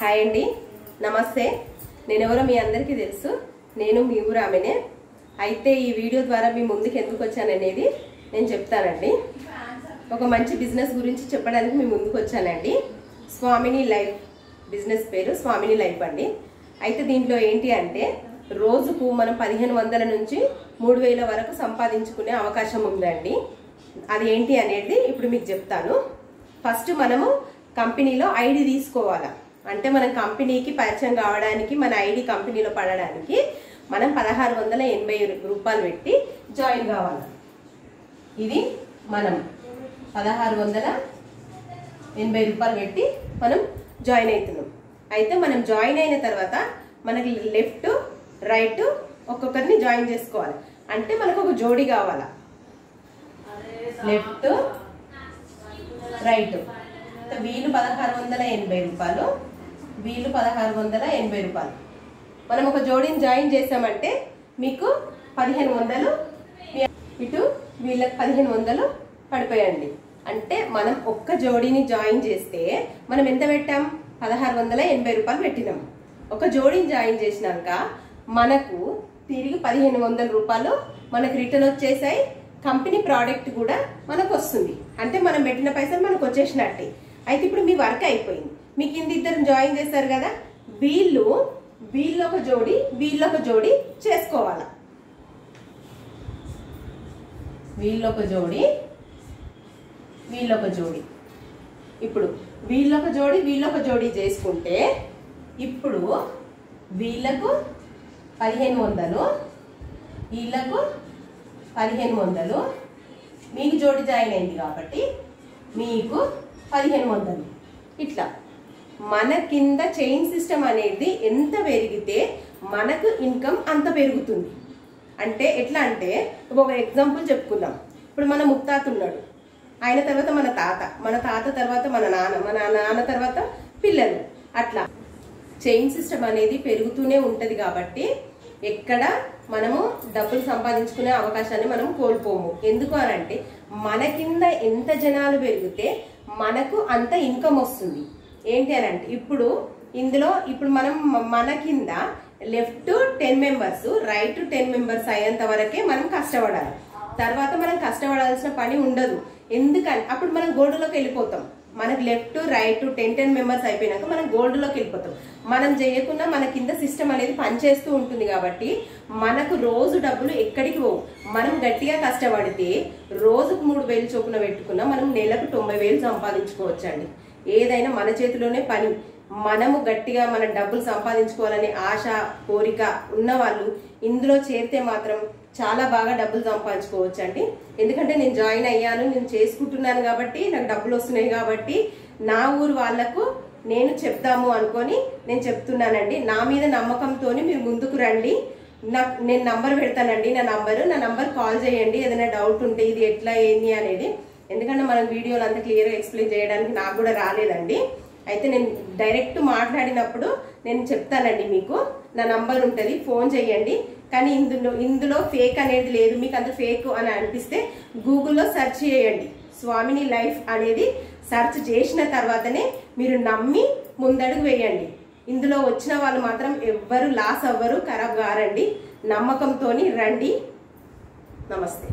Hi అండి, నమస్తే. నేను ఎవరో మీ అందరికీ తెలుసు. నేను మీ ఊరు ఆమెనే. అయితే ఈ వీడియో ద్వారా మీ ముందుకు ఎందుకు వచ్చాననేది నేను చెప్తానండి. ఒక మంచి బిజినెస్ గురించి చెప్పడానికి మీ ముందుకు వచ్చానండి. స్వామిని లైఫ్ బిజినెస్ పేరు స్వామిని లైఫ్ అండి. అయితే దీంట్లో ఏంటి అంటే రోజుకు మనం 1500 నుంచి 3000 వరకు సంపాదించుకునే అవకాశం ఉందండి. అది ఏంటి అనేది ఇప్పుడు మీకు చెప్తాను. ఫస్ట్ మనము కంపెనీలో ఐడి తీసుకోవాలా. అంటే మనం కంపెనీకి పరిచయం కావడానికి, మన ఐడి కంపెనీలో పడడానికి మనం 1680 రూపాయలు పెట్టి జాయిన్ కావాలి. ఇది మనం 1680 రూపాయలు పెట్టి మనం జాయిన్ అవుతున్నాం. అయితే మనం జాయిన్ అయిన తర్వాత మనకి లెఫ్ట్ రైట్ ఒక్కొక్కరిని జాయిన్ చేసుకోవాలి. అంటే మనకు ఒక జోడీ కావాలా, లెఫ్ట్ రైట్. వీళ్ళు 1680 రూపాయలు, వీళ్ళు 1680 రూపాయలు. మనం ఒక జోడీని జాయిన్ చేసామంటే మీకు 1500, ఇటు వీళ్ళకి 1500 పడిపోయండి. అంటే మనం ఒక్క జోడీని జాయిన్ చేస్తే మనం ఎంత పెట్టాం? 1680 రూపాయలు పెట్టినాం. ఒక జోడీని జాయిన్ చేసినాక మనకు తిరిగి 1500 రూపాయలు మనకు రిటర్న్ వచ్చేసాయి. కంపెనీ ప్రోడక్ట్ కూడా మనకు వస్తుంది. అంటే మనం పెట్టిన పైసలు మనకు వచ్చేసినట్టే. అయితే ఇప్పుడు మీ వర్క్ అయిపోయింది. మీ కింద ఇద్దరు జాయిన్ చేస్తారు కదా, వీళ్ళొక జోడి వీళ్ళొక జోడి చేసుకోవాలా. వీళ్ళొక జోడి వీళ్ళొక జోడి. ఇప్పుడు వీళ్ళొక జోడి వీళ్ళొక జోడి చేసుకుంటే ఇప్పుడు వీళ్ళకు 1500, వీళ్ళకు 1500. మీకు జోడి జాయిన్ అయింది కాబట్టి మీకు 1500. ఇట్లా మన కింద చైన్ సిస్టమ్ అనేది ఎంత పెరిగితే మనకు ఇన్కమ్ అంత పెరుగుతుంది. అంటే ఎట్లా అంటే ఒక ఎగ్జాంపుల్ చెప్పుకుందాం. ఇప్పుడు మన ముత్తాత ఉన్నాడు, ఆయన తర్వాత మన తాత, మన తాత తర్వాత మన నాన్న, మన నాన్న తర్వాత పిల్లలు. అట్లా చైన్ సిస్టమ్ అనేది పెరుగుతూనే ఉంటది. కాబట్టి ఎక్కడ మనము డబ్బులు సంపాదించుకునే అవకాశాన్ని మనం కోల్పోము. ఎందుకు అనంటే మన కింద ఎంత జనాలు పెరిగితే మనకు అంత ఇన్కమ్ వస్తుంది. ఏంటి అనంటే ఇప్పుడు ఇందులో ఇప్పుడు మనం మన కింద లెఫ్ట్ 10 మెంబర్స్, రైట్ 10 మెంబర్స్ అయ్యేంత వరకే మనం కష్టపడాలి. తర్వాత మనం కష్టపడాల్సిన పని ఉండదు. ఎందుకంటే అప్పుడు మనం గోల్డ్లోకి వెళ్ళిపోతాం. మనకు లెఫ్ట్ రైట్ 10 మెంబర్స్ అయిపోయినాక మనం గోల్డ్లోకి వెళ్ళిపోతాం. మనం చేయకుండా మన కింద సిస్టమ్ అనేది పనిచేస్తూ ఉంటుంది. కాబట్టి మనకు రోజు డబ్బులు ఎక్కడికి పోవు. మనం గట్టిగా కష్టపడితే రోజుకు 3000 చొప్పున పెట్టుకున్నా మనం నెలకు 90,000 సంపాదించుకోవచ్చండి. ఏదైనా మన చేతిలోనే పని. మనము గట్టిగా మన డబ్బులు సంపాదించుకోవాలని ఆశ, కోరిక ఉన్న వాళ్ళు ఇందులో చేరితే మాత్రం చాలా బాగా డబ్బులు సంపాదించుకోవచ్చు అండి. ఎందుకంటే నేను జాయిన్ అయ్యాను, నేను చేసుకుంటున్నాను కాబట్టి నాకు డబ్బులు వస్తున్నాయి. కాబట్టి నా ఊరు వాళ్లకు నేను చెప్తాము అనుకొని నేను చెప్తున్నానండి. నా మీద నమ్మకంతో మీరు ముందుకు రండి. నేను నంబర్ పెడతానండి, నా నంబర్ కాల్ చేయండి. ఏదైనా డౌట్ ఉంటే ఇది ఎట్లా ఏంది అనేది. ఎందుకంటే మనం వీడియోలు అంతా క్లియర్గా ఎక్స్ప్లెయిన్ చేయడానికి నాకు కూడా రాలేదండి. అయితే నేను డైరెక్ట్ మాట్లాడినప్పుడు నేను చెప్తానండి. మీకు నా నంబర్ ఉంటుంది, ఫోన్ చేయండి. కానీ ఇందులో ఫేక్ అనేది లేదు. మీకు అంత ఫేక్ అని అనిపిస్తే గూగుల్లో సెర్చ్ చేయండి. స్వామిని లైఫ్ అనేది సెర్చ్ చేసిన తర్వాతనే మీరు నమ్మి ముందడుగు వేయండి. ఇందులో వచ్చిన వాళ్ళు మాత్రం ఎవ్వరు లాస్ అవ్వరు, ఖరాబ్ కారండి. నమ్మకంతో రండి. నమస్తే.